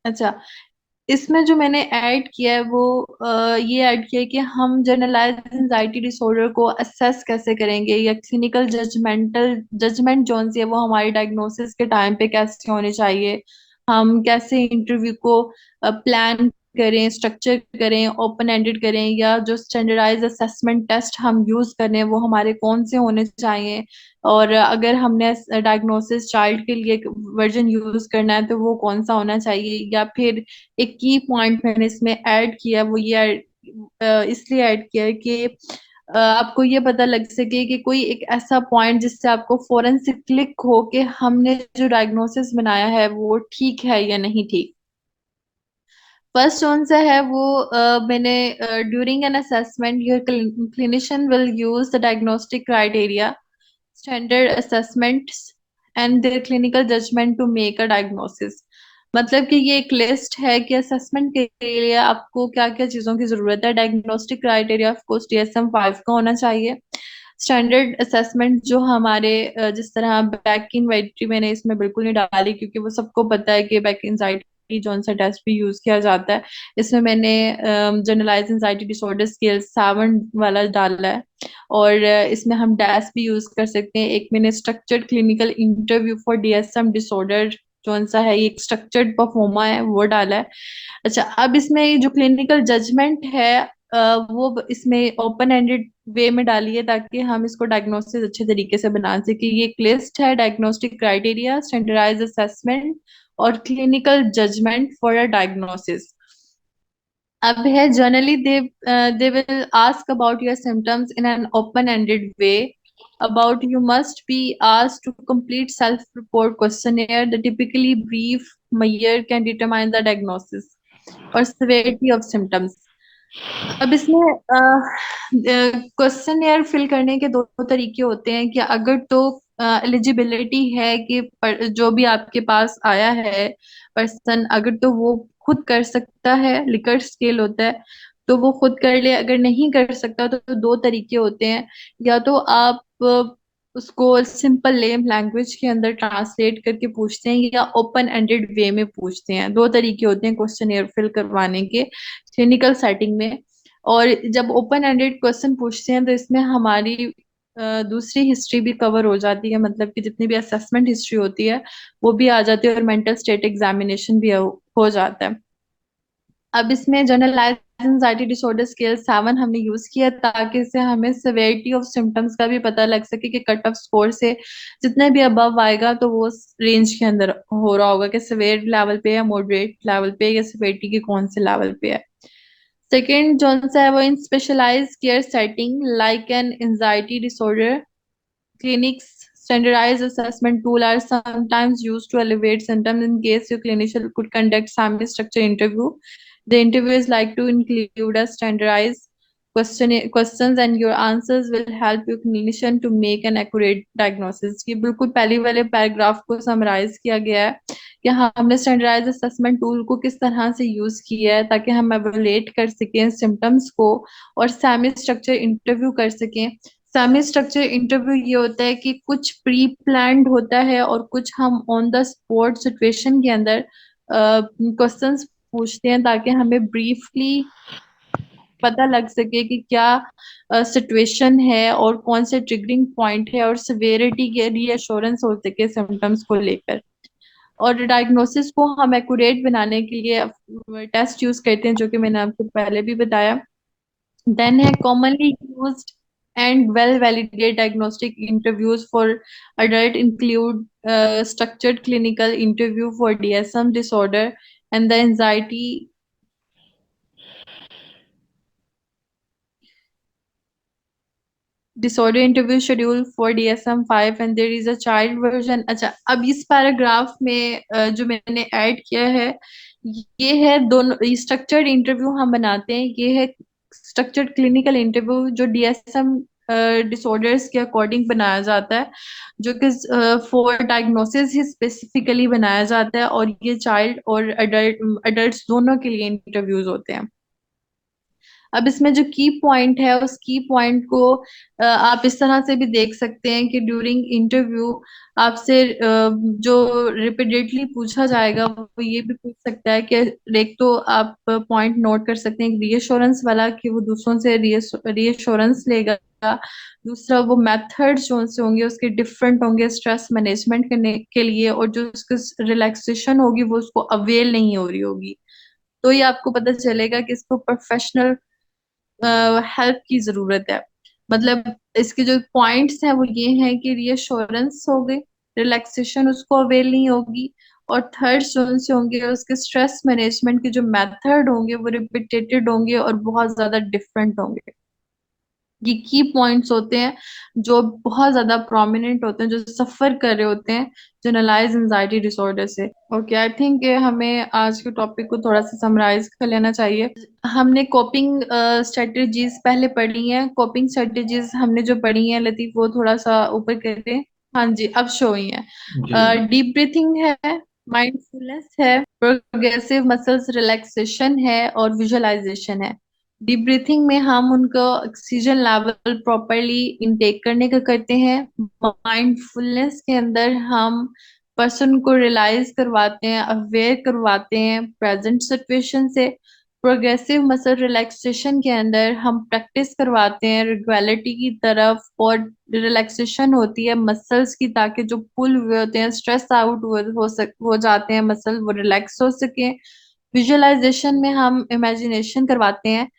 अच्छा, इसमें जो मैंने ऐड किया है वो ये ऐड किया है कि हम जनरलाइज एंजाइटी डिसऑर्डर को असेस कैसे करेंगे, या क्लिनिकल जजमेंट जोन सी है वो हमारी डायग्नोसिस के टाइम पे कैसे होनी चाहिए, हम कैसे इंटरव्यू को प्लान करें, स्ट्रक्चर करें, ओपन एंडेड करें, या जो स्टैंडर्डाइज असेसमेंट टेस्ट हम यूज करें वो हमारे कौन से होने चाहिए, और अगर हमने डायग्नोसिस चाइल्ड के लिए वर्जन यूज करना है तो वो कौन सा होना चाहिए। या फिर एक की पॉइंट मैंने इसमें ऐड किया, वो ये इसलिए ऐड किया है कि आपको ये पता लग सके कि कोई एक ऐसा पॉइंट जिससे आपको फौरन से क्लिक हो कि हमने जो डायग्नोसिस बनाया है वो ठीक है या नहीं ठीक। फर्स्ट कौन सा है वो मैंने during an assessment your clinician will use the diagnostic criteria, standard assessments and their clinical judgement to make a diagnosis. मतलब कि ये एक लिस्ट है कि असेसमेंट के लिए आपको क्या क्या चीजों की जरूरत है। Diagnostic criteria of course DSM-5 का होना चाहिए। स्टैंडर्ड असेसमेंट जो हमारे जिस तरह बैक एंजाइटी मैंने इसमें बिल्कुल नहीं डाली क्योंकि वो सबको पता है कि बैक एंजाइटी जौन सा टेस्ट भी यूज किया जाता है। इसमें मैंने जनरलाइज एंजाइटी डिसऑर्डर स्केल 7 वाला डाला है। और इसमें हम डैश भी यूज कर सकते हैं। एक मैंने structured clinical interview for DSM disorder जौन सा है, ये एक स्ट्रक्चर्ड परफॉर्मा है, वो डाला है। अच्छा, अब इसमें जो क्लिनिकल जजमेंट है वो इसमें ओपन एंडेड वे में डालिए ताकि हम इसको डायग्नोसिस अच्छे तरीके से बना सके। ये एक लिस्ट है, डायग्नोस्टिक क्राइटेरिया, स्टैंडर्डाइज असेसमेंट और clinical judgement for a diagnosis. अब है generally they will ask about your symptoms in an open ended way. about you must be asked to complete self-report questionnaire. The typically brief measure can determine the diagnosis or severity of symptoms. अब इसमें question fill करने के दो तरीके होते हैं कि अगर तो एलिजिबिलिटी है कि जो भी आपके पास आया है पर्सन, अगर तो वो खुद कर सकता है, लिकर स्केल होता है, तो वो खुद कर ले। अगर नहीं कर सकता तो दो तरीके होते हैं। या तो आप उसको सिंपल लेम लैंग्वेज के अंदर ट्रांसलेट करके पूछते हैं, या ओपन एंडेड वे में पूछते हैं। दो तरीके होते हैं क्वेश्चन फिल करवाने के क्लिनिकल सेटिंग में। और जब ओपन एंडेड क्वेश्चन पूछते हैं तो इसमें हमारी दूसरी हिस्ट्री भी कवर हो जाती है, मतलब कि जितनी भी असेसमेंट हिस्ट्री होती है वो भी आ जाती है, और मेंटल स्टेट एग्जामिनेशन भी हो जाता है। अब इसमें जनरलाइज एंजाइटी डिसऑर्डर स्केल 7 हमने यूज किया ताकि इससे हमें सिवियरिटी ऑफ सिम्टम्स का भी पता लग सके कि कट ऑफ स्कोर से जितने भी अबव आएगा तो वो रेंज के अंदर हो रहा होगा कि सिवियर लेवल पे या मॉडरेट लेवल पे या सिवियरिटी के कौन से लेवल पे है। सेकेंड जोन सा है वो in specialised care setting like an anxiety disorder clinics. Standardized assessment tool are sometimes used to elevate symptoms in case your clinician could conduct semi-structured interview. The interview is like to include a standardized questions and your answers will help your clinician to make an accurate diagnosis. ये बिल्कुल पहले वाले paragraph को summarise किया गया है कि हाँ, हमने स्टैंडर्डाइज असेसमेंट टूल को किस तरह से यूज किया है ताकि हम एवेलुएट कर सकें सिम्टम्स को और सेमी स्ट्रक्चर इंटरव्यू कर सकें। सेमी स्ट्रक्चर इंटरव्यू ये होता है कि कुछ प्री प्लान्ड होता है और कुछ हम ऑन द स्पॉट सिचुएशन के अंदर क्वेश्चंस पूछते हैं ताकि हमें ब्रीफली पता लग सके कि क्या सिचुएशन है और कौन से ट्रिगरिंग पॉइंट है, और सिवियरिटी के रीअश्योरेंस हो सके सिम्टम्स को लेकर। और डायग्नोसिस को हम एक्यूरेट बनाने के लिए टेस्ट यूज करते हैं जो कि मैंने आपको पहले भी बताया। Then है commonly used and well validated diagnostic interviews for adult include structured clinical interview for DSM disorder and the anxiety disorder interview schedule for DSM-5 and there is a child version। अच्छा, अब इस paragraph में जो मैंने add किया है ये है दोनों स्ट्रक्चर्ड इंटरव्यू हम बनाते हैं। ये है स्ट्रक्चर्ड क्लिनिकल इंटरव्यू जो DSM डिसऑर्डर्स के अकॉर्डिंग बनाया जाता है, जो कि फॉर डायग्नोसिस ही स्पेसिफिकली बनाया जाता है, और ये चाइल्ड और अडल्ट अडल्ट दोनों के लिए इंटरव्यूज होते हैं। अब इसमें जो की पॉइंट है, उस की पॉइंट को आप इस तरह से भी देख सकते हैं कि ड्यूरिंग इंटरव्यू आपसे जो रिपीटेडली पूछा जाएगा वो ये भी पूछ सकता है कि एक तो आप पॉइंट नोट कर सकते हैं रीअश्योरेंस वाला, कि वो दूसरों से रीअश्योरेंस लेगा। दूसरा, वो मेथड जो से होंगे उसके डिफरेंट होंगे स्ट्रेस मैनेजमेंट करने के लिए, और जो उसकी रिलैक्सेशन होगी वो उसको अवेल नहीं हो रही होगी। तो ये आपको पता चलेगा कि इसको प्रोफेशनल हेल्प की जरूरत है। मतलब इसके जो पॉइंट्स हैं वो ये हैं कि रीअश्योरेंस हो गई, रिलैक्सेशन उसको अवेल नहीं होगी, और थर्ड जो से होंगे उसके स्ट्रेस मैनेजमेंट के जो मेथड होंगे वो रिपीटेटेड होंगे और बहुत ज्यादा डिफरेंट होंगे। ये की पॉइंट्स होते हैं जो बहुत ज्यादा प्रोमिनेंट होते हैं, जो सफर कर रहे होते हैं जनरलाइज एंजाइटी डिसऑर्डर से। ओके, आई थिंक हमें आज के टॉपिक को थोड़ा सा समराइज कर लेना चाहिए। हमने कोपिंग स्ट्रेटजीज पहले पढ़ी हैं। कोपिंग स्ट्रेटजीज हमने जो पढ़ी हैं लतीफ, वो थोड़ा सा ऊपर करते हैं। हाँ जी, अब शो ही है। जी जी। डीप ब्रीथिंग है, माइंडफुलनेस है, प्रोग्रेसिव मसल्स रिलैक्सेशन है, और विजुअलाइजेशन है। डीप ब्रीथिंग में हम उनको ऑक्सीजन लेवल प्रॉपरली इनटेक करने का करते हैं। माइंडफुलनेस के अंदर हम पर्सन को रियलाइज करवाते हैं, अवेयर करवाते हैं प्रेजेंट सिचुएशन से। प्रोग्रेसिव मसल रिलैक्सेशन के अंदर हम प्रैक्टिस करवाते हैं रिक्वेलिटी की तरफ, और रिलैक्सेशन होती है मसल्स की, ताकि जो पुल हुए होते हैं, स्ट्रेस आउट हो जाते हैं मसल, वो रिलैक्स हो सके। विजुअलाइजेशन में हम इमेजिनेशन करवाते हैं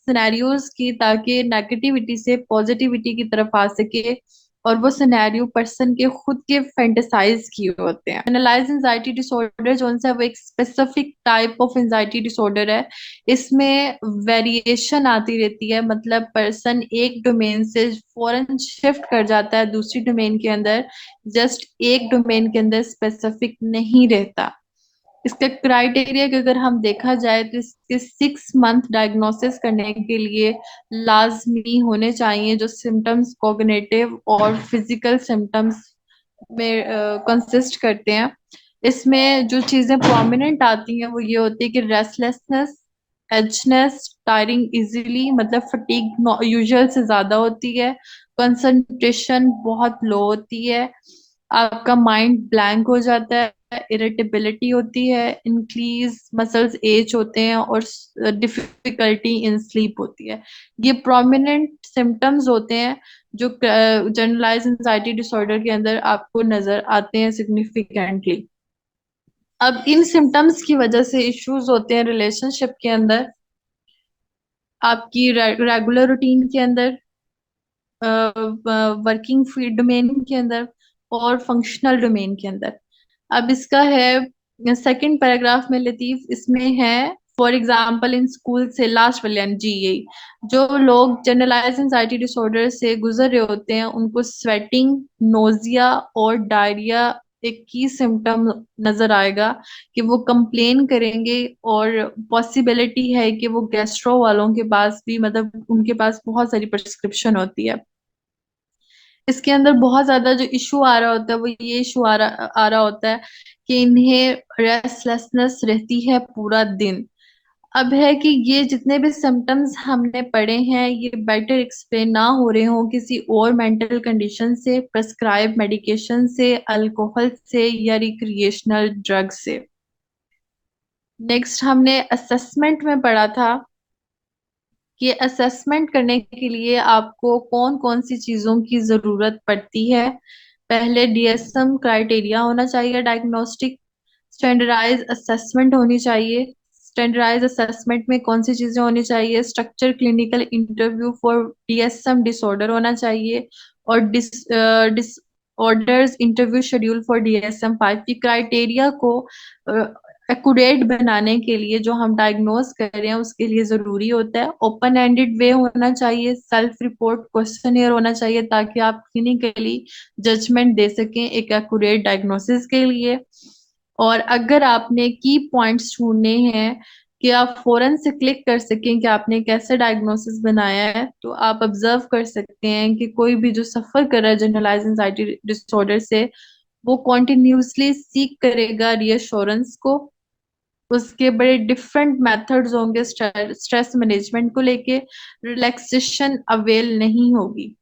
सिनेरियोज की, ताकि नेगेटिविटी से पॉजिटिविटी की तरफ आ सके, और वो सिनेरियो पर्सन के खुद के फैंटेसाइज किए होते हैं। जनरलाइज एंजाइटी डिसऑर्डर जो है वो एक specific type of anxiety disorder है। इसमें वेरिएशन आती रहती है, मतलब पर्सन एक डोमेन से फौरन शिफ्ट कर जाता है दूसरी डोमेन के अंदर, जस्ट एक डोमेन के अंदर स्पेसिफिक नहीं रहता। इसका क्राइटेरिया कि अगर हम देखा जाए तो इसके 6 मंथ डायग्नोसिस करने के लिए लाजमी होने चाहिए, जो सिम्टम्स कॉग्निटिव और फिजिकल सिम्टम्स में कंसिस्ट करते हैं। इसमें जो चीजें प्रोमिनेंट आती हैं वो ये होती है कि रेस्टलेसनेस, एचनेस, टायरिंग इजीली, मतलब फटीग यूजुअल से ज्यादा होती है, कंसंट्रेशन बहुत लो होती है, आपका माइंड ब्लैंक हो जाता है, इरिटेबिलिटी होती है, इंक्रीज मसल्स एज होते हैं, और डिफिकल्टी इन स्लीप होती है। ये प्रोमिनेंट सिम्टम्स होते हैं जो जनरलाइज एंजाइटी डिसऑर्डर के अंदर आपको नजर आते हैं सिग्निफिकेंटली। अब इन सिम्टम्स की वजह से इश्यूज होते हैं रिलेशनशिप के अंदर, आपकी रेगुलर रूटीन के अंदर, वर्किंग फील्ड डोमेन के अंदर, और फंक्शनल डोमेन के अंदर। अब इसका है सेकंड पैराग्राफ में लतीफ, इसमें है फॉर एग्जांपल इन स्कूल से लास्ट वाले जी, यही जो लोग जनरलाइज एंजाइटी डिसऑर्डर से गुजर रहे होते हैं उनको स्वेटिंग, नोजिया और डायरिया एक की सिम्टम नजर आएगा, कि वो कंप्लेन करेंगे, और पॉसिबिलिटी है कि वो गैस्ट्रो वालों के पास भी, मतलब उनके पास बहुत सारी प्रिस्क्रिप्शन होती है। इसके अंदर बहुत ज्यादा जो इशू आ रहा होता है वो ये इशू आ रहा होता है कि इन्हें रेस्टलेसनेस रहती है पूरा दिन। अब है कि ये जितने भी सिम्टम्स हमने पढ़े हैं ये बेटर एक्सप्लेन ना हो रहे हो किसी और मेंटल कंडीशन से, प्रेस्क्राइब मेडिकेशन से, अल्कोहल से, या रिक्रिएशनल ड्रग से। नेक्स्ट हमने असेसमेंट में पढ़ा था कि असेसमेंट करने के लिए आपको कौन कौन सी चीजों की जरूरत पड़ती है। पहले डीएसएम क्राइटेरिया होना चाहिए डायग्नोस्टिक, स्टैंडर्डाइज असेसमेंट होनी चाहिए। स्टैंडर्डाइज असेसमेंट में कौन सी चीजें होनी चाहिए, structure clinical interview for DSM disorder होना चाहिए, और disorders interview schedule for DSM 5 की क्राइटेरिया को एक्यूरेट बनाने के लिए जो हम डायग्नोज कर रहे हैं उसके लिए जरूरी होता है। ओपन एंडेड वे होना चाहिए, सेल्फ रिपोर्ट क्वेश्चनियर होना चाहिए, ताकि आप क्लिनिकली जजमेंट दे सकें एक एक्यूरेट डायग्नोसिस के लिए। और अगर आपने की पॉइंट्स ढूंढने हैं कि आप फौरन से क्लिक कर सकें कि आपने कैसे डायग्नोसिस बनाया है, तो आप ऑब्जर्व कर सकते हैं कि कोई भी जो सफर कर रहा है जनरलाइज एंजाइटी डिसऑर्डर से, वो कॉन्टिन्यूसली सीख करेगा रीअश्योरेंस को, उसके बड़े डिफरेंट मेथड्स होंगे स्ट्रेस मैनेजमेंट को लेके, रिलैक्सेशन अवेल नहीं होगी।